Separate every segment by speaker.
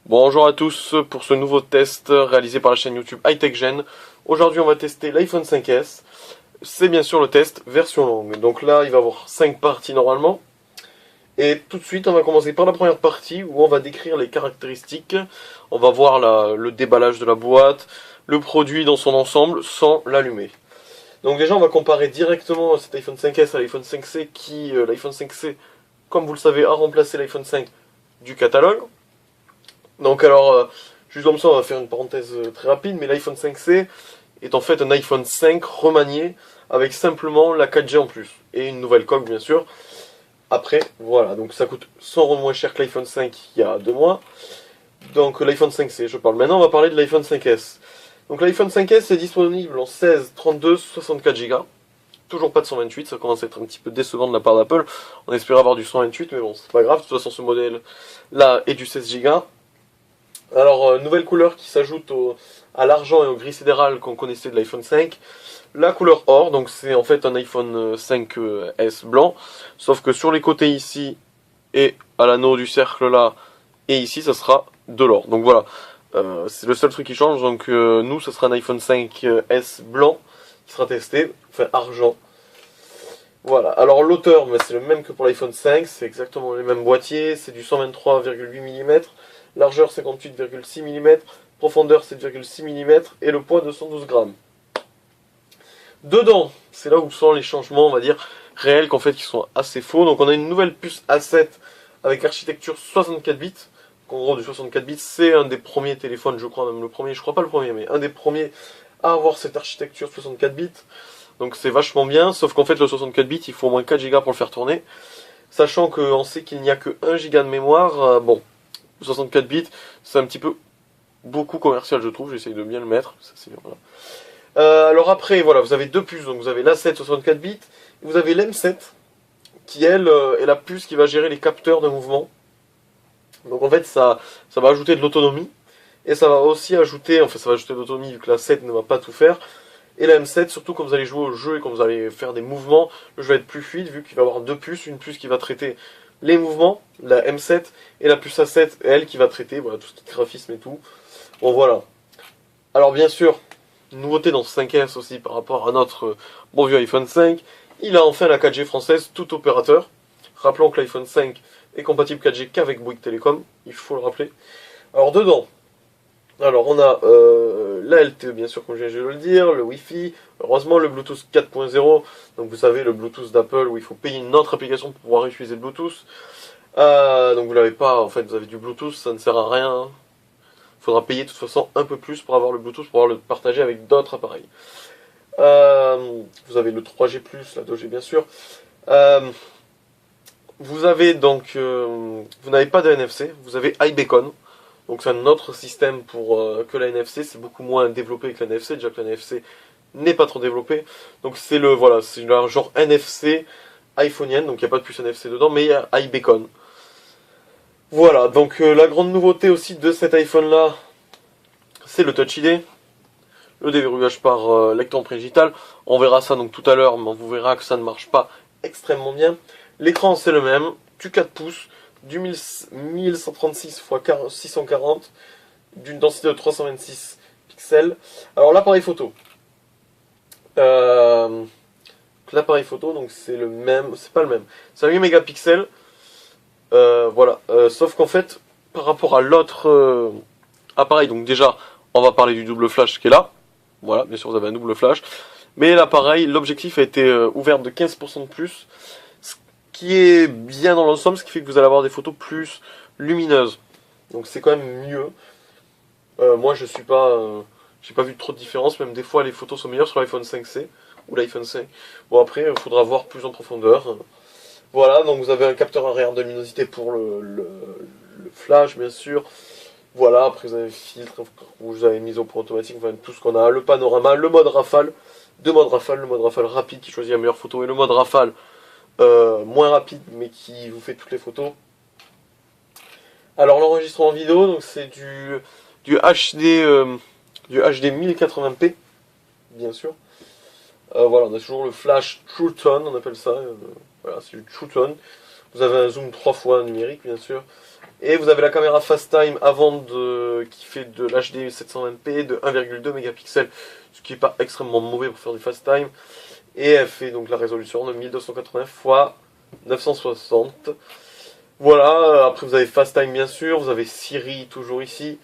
Speaker 1: Bonjour à tous pour ce nouveau test réalisé par la chaîne YouTube HiTechGen. Aujourd'hui on va tester l'iPhone 5S. C'est bien sûr le test version longue. Donc là il va y avoir 5 parties normalement. Et tout de suite on va commencer par la première partie où on va décrire les caractéristiques. On va voir le déballage de la boîte, le produit dans son ensemble sans l'allumer. Donc déjà on va comparer directement cet iPhone 5S à l'iPhone 5C qui, l'iPhone 5C comme vous le savez a remplacé l'iPhone 5 du catalogue. Donc alors, juste comme ça, on va faire une parenthèse très rapide, mais l'iPhone 5C est en fait un iPhone 5 remanié avec simplement la 4G en plus et une nouvelle coque bien sûr. Après, voilà, donc ça coûte 100 € moins cher que l'iPhone 5 il y a 2 mois. Donc l'iPhone 5C, je parle. Maintenant, on va parler de l'iPhone 5S. Donc l'iPhone 5S est disponible en 16, 32, 64 Go. Toujours pas de 128, ça commence à être un petit peu décevant de la part d'Apple. On espérait avoir du 128, mais bon, c'est pas grave. De toute façon, ce modèle-là est du 16 Go. Alors, nouvelle couleur qui s'ajoute à l'argent et au gris sidéral qu'on connaissait de l'iPhone 5. La couleur or, donc c'est en fait un iPhone 5S blanc. Sauf que sur les côtés ici et à l'anneau du cercle là et ici, ça sera de l'or. Donc voilà, c'est le seul truc qui change. Donc nous, ce sera un iPhone 5S blanc qui sera testé, enfin argent. Voilà, alors l'auteur, c'est le même que pour l'iPhone 5, c'est exactement les mêmes boîtiers, c'est du 123,8 mm, largeur 58,6 mm, profondeur 7,6 mm et le poids 212 grammes. Dedans, c'est là où sont les changements, on va dire, réels qu'en fait qui sont assez faux. Donc on a une nouvelle puce A7 avec architecture 64 bits. En gros, du 64 bits, c'est un des premiers téléphones, je crois, même le premier, je crois pas le premier, mais un des premiers à avoir cette architecture 64 bits. Donc c'est vachement bien, sauf qu'en fait le 64 bits, il faut au moins 4 Go pour le faire tourner. Sachant qu'on sait qu'il n'y a que 1 Go de mémoire, bon, 64 bits, c'est un petit peu beaucoup commercial je trouve, j'essaye de bien le mettre. Ça, voilà. Alors après, voilà, vous avez deux puces, donc vous avez l'A7 64 bits, et vous avez l'M7, qui elle est la puce qui va gérer les capteurs de mouvement. Donc en fait ça va ajouter de l'autonomie, et ça va aussi ajouter, enfin ça va ajouter de l'autonomie vu que la 7 ne va pas tout faire. Et la M7, surtout quand vous allez jouer au jeu et quand vous allez faire des mouvements, le jeu va être plus fluide vu qu'il va avoir deux puces. Une puce qui va traiter les mouvements, la M7, et la puce A7, elle, qui va traiter voilà, tout ce qui est graphisme et tout. Bon voilà. Alors bien sûr, nouveauté dans ce 5S aussi par rapport à notre bon vieux iPhone 5, il a enfin la 4G française, tout opérateur. Rappelons que l'iPhone 5 est compatible 4G qu'avec Bouygues Telecom, il faut le rappeler. Alors dedans, alors on a la LTE bien sûr comme je viens de le dire, le Wi-Fi, heureusement le Bluetooth 4.0, donc vous savez le Bluetooth d'Apple où il faut payer une autre application pour pouvoir utiliser le Bluetooth. Donc vous l'avez pas, en fait vous avez du Bluetooth, ça ne sert à rien. Il faudra payer de toute façon un peu plus pour avoir le Bluetooth, pour pouvoir le partager avec d'autres appareils. Vous avez le 3G+, la 2G bien sûr. Vous avez donc, vous n'avez pas de NFC, vous avez iBeacon. Donc c'est un autre système que la NFC, c'est beaucoup moins développé que la NFC, déjà que la NFC n'est pas trop développée. Donc c'est voilà, c'est un genre NFC iPhoneienne, donc il n'y a pas de puce NFC dedans, mais il y a iBeacon. Voilà, donc la grande nouveauté aussi de cet iPhone là, c'est le Touch ID, le déverrouillage par lecteur empreinte digitale. On verra ça donc tout à l'heure, mais vous verrez que ça ne marche pas extrêmement bien. L'écran c'est le même, du 4 pouces, du 1136 x 640, d'une densité de 326 pixels. Alors l'appareil photo. L'appareil photo, donc c'est le même, c'est pas le même. C'est un 8 mégapixels. Voilà. Sauf qu'en fait, par rapport à l'autre appareil, donc déjà, on va parler du double flash qui est là. Voilà, bien sûr, vous avez un double flash. Mais l'appareil, l'objectif a été ouvert de 15% de plus. Qui est bien dans l'ensemble, ce qui fait que vous allez avoir des photos plus lumineuses. Donc c'est quand même mieux. Moi je suis pas, j'ai pas vu trop de différence, même des fois les photos sont meilleures sur l'iPhone 5C ou l'iPhone 5. Bon après, il faudra voir plus en profondeur. Voilà, donc vous avez un capteur arrière de luminosité pour le flash bien sûr. Voilà, après vous avez le filtre, vous avez mise au point automatique, enfin tout ce qu'on a, le panorama, le mode rafale, deux modes rafale, le mode rafale rapide qui choisit la meilleure photo et le mode rafale moins rapide mais qui vous fait toutes les photos. Alors l'enregistrement vidéo, donc c'est du HD 1080p, bien sûr. Voilà, on a toujours le flash True Tone, on appelle ça. Voilà, c'est du True Tone. Vous avez un zoom 3 fois numérique, bien sûr. Et vous avez la caméra FaceTime avant qui fait de l'HD 720p de 1,2 mégapixels, ce qui n'est pas extrêmement mauvais pour faire du FaceTime. Et elle fait donc la résolution de 1280 x 960. Voilà, après vous avez FaceTime bien sûr, vous avez Siri toujours ici.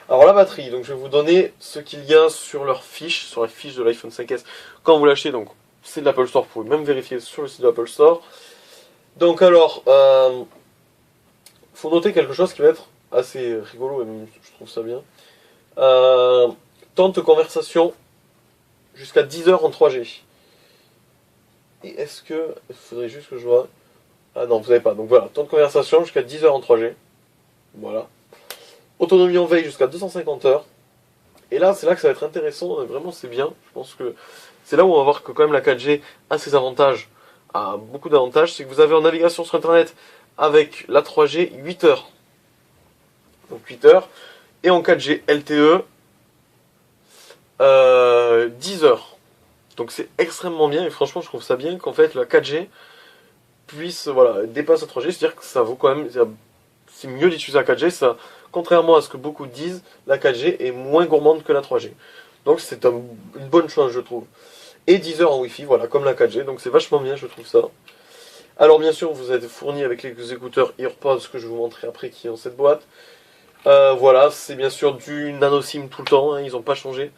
Speaker 1: Alors la batterie, donc je vais vous donner ce qu'il y a sur leurs fiches, sur les fiches de l'iPhone 5S quand vous l'achetez. Donc c'est de l'Apple Store, vous pouvez même vérifier sur le site de l'Apple Store. Donc alors, faut noter quelque chose qui va être assez rigolo, et je trouve ça bien. Temps de conversation jusqu'à 10 heures en 3G. Et est-ce que... Il faudrait juste que je vois... Ah non, vous n'avez pas. Donc voilà, temps de conversation jusqu'à 10 heures en 3G. Voilà. Autonomie en veille jusqu'à 250 heures. Et là, c'est là que ça va être intéressant. Vraiment, c'est bien. Je pense que c'est là où on va voir que quand même la 4G a ses avantages. A beaucoup d'avantages. C'est que vous avez en navigation sur Internet avec la 3G 8 heures. Donc 8 heures. Et en 4G LTE 10 heures. Donc c'est extrêmement bien et franchement je trouve ça bien qu'en fait la 4G puisse dépasse la 3G, c'est-à-dire que ça vaut quand même, c'est mieux d'utiliser la 4G, ça, contrairement à ce que beaucoup disent, la 4G est moins gourmande que la 3G. Donc c'est une bonne chose je trouve. Et 10 heures en Wi-Fi, voilà, comme la 4G, donc c'est vachement bien je trouve ça. Alors bien sûr vous êtes fourni avec les écouteurs EarPods que je vais vous montrer après qui est dans cette boîte. Voilà, c'est bien sûr du nano SIM tout le temps, hein, ils n'ont pas changé.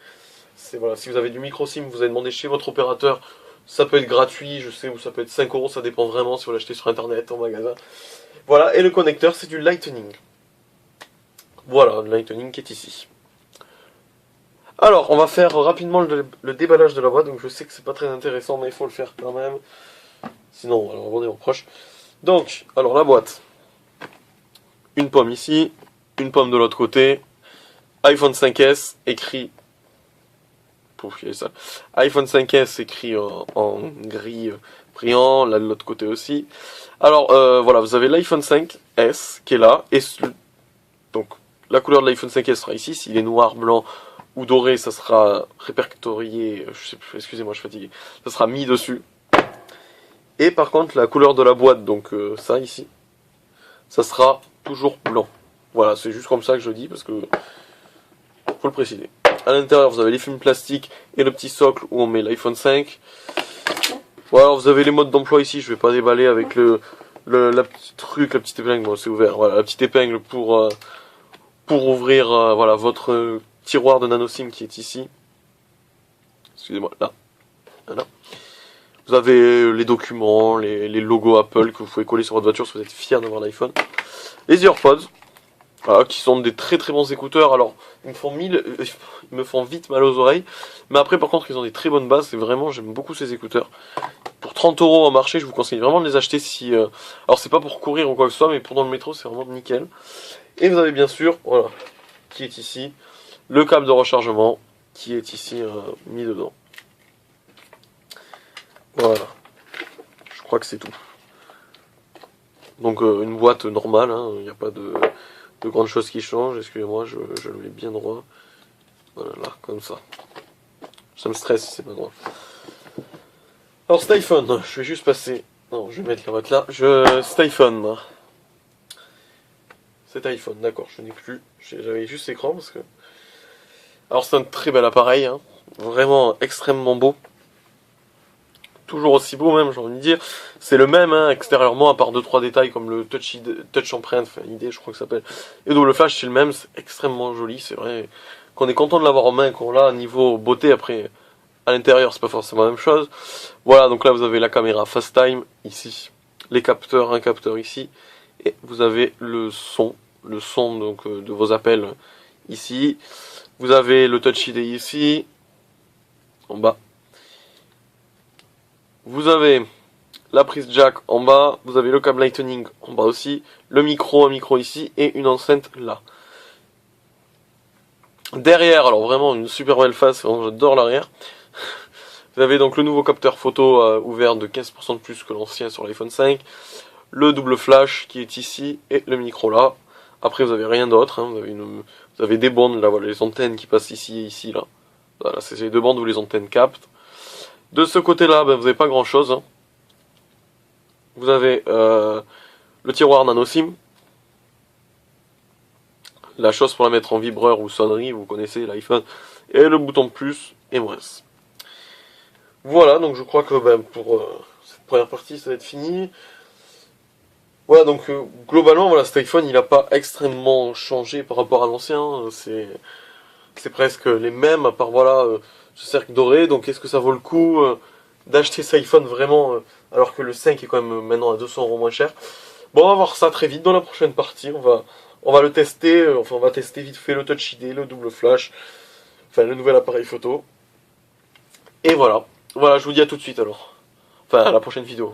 Speaker 1: Voilà, si vous avez du micro SIM, vous avez demandé chez votre opérateur, ça peut être gratuit, je sais, ou ça peut être 5 €, ça dépend vraiment si vous l'achetez sur internet, en magasin. Voilà, et le connecteur c'est du Lightning. Voilà, le Lightning qui est ici. Alors, on va faire rapidement le déballage de la boîte, donc je sais que c'est pas très intéressant, mais il faut le faire quand même. Sinon, alors, on est en proche. Donc, alors la boîte. Une pomme ici, une pomme de l'autre côté. iPhone 5S écrit... Ça. iPhone 5S écrit en gris brillant, là de l'autre côté aussi. Alors voilà, vous avez l'iPhone 5S qui est là, et donc la couleur de l'iPhone 5S sera ici. S'il est noir, blanc ou doré, ça sera répertorié, je sais plus, excusez-moi, je suis fatigué, ça sera mis dessus. Et par contre, la couleur de la boîte, donc ça ici, ça sera toujours blanc. Voilà, c'est juste comme ça que je dis, parce que faut le préciser. À l'intérieur, vous avez les films plastiques et le petit socle où on met l'iPhone 5. Voilà, vous avez les modes d'emploi ici. Je vais pas déballer avec la petite épingle. Bon, c'est ouvert. Voilà, la petite épingle pour ouvrir voilà votre tiroir de nano SIM qui est ici. Excusez-moi, là. Voilà. Vous avez les documents, les logos Apple que vous pouvez coller sur votre voiture si vous êtes fier d'avoir l'iPhone. Les EarPods. Voilà, qui sont des très très bons écouteurs. Alors, ils me font vite mal aux oreilles. Mais après, par contre, ils ont des très bonnes bases. C'est vraiment, j'aime beaucoup ces écouteurs. Pour 30 € au marché, je vous conseille vraiment de les acheter si... Alors, c'est pas pour courir ou quoi que ce soit, mais pour dans le métro, c'est vraiment nickel. Et vous avez bien sûr, voilà, qui est ici, le câble de rechargement, qui est ici mis dedans. Voilà. Je crois que c'est tout. Donc, une boîte normale, hein, il n'y a pas de grandes choses qui changent, excusez-moi, je le mets bien droit. Voilà, là, comme ça. Ça me stresse si c'est pas droit. Alors cet iPhone, je vais juste passer... Non, je vais mettre la boîte là. Cet iPhone. Cet iPhone, d'accord, je n'ai plus. J'avais juste l'écran parce que... Alors c'est un très bel appareil, hein. Vraiment extrêmement beau. Toujours aussi beau même, j'ai envie de dire. C'est le même hein, extérieurement, à part 2-3 détails comme le touch empreinte, enfin ID je crois que ça s'appelle. Et double flash c'est le même, c'est extrêmement joli, c'est vrai qu'on est content de l'avoir en main, qu'on l'a niveau beauté. Après à l'intérieur c'est pas forcément la même chose. Voilà, donc là vous avez la caméra FaceTime ici, les capteurs, un capteur ici, et vous avez le son donc de vos appels ici. Vous avez le Touch ID ici, en bas. Vous avez la prise jack en bas, vous avez le câble Lightning en bas aussi, le micro, un micro ici et une enceinte là. Derrière, alors vraiment une super belle face, j'adore l'arrière. Vous avez donc le nouveau capteur photo ouvert de 15% de plus que l'ancien sur l'iPhone 5. Le double flash qui est ici et le micro là. Après vous avez rien d'autre, hein. Vous avez des bandes là, voilà, les antennes qui passent ici et ici là. Voilà, c'est les deux bandes où les antennes captent. De ce côté-là, ben, vous n'avez pas grand-chose. Hein. Vous avez le tiroir nano SIM. la chose pour la mettre en vibreur ou sonnerie, vous connaissez l'iPhone, et le bouton plus et moins. Voilà, donc je crois que pour cette première partie, ça va être fini. Voilà, donc globalement, voilà, cet iPhone, il n'a pas extrêmement changé par rapport à l'ancien. C'est presque les mêmes, à part voilà, ce cercle doré. Donc est-ce que ça vaut le coup d'acheter cet iPhone vraiment, alors que le 5 est quand même maintenant à 200 € moins cher? Bon, on va voir ça très vite dans la prochaine partie. On va le tester, enfin on va tester vite fait le Touch ID, le double flash, enfin le nouvel appareil photo. Et voilà. Voilà, je vous dis à tout de suite alors. Enfin, à la prochaine vidéo.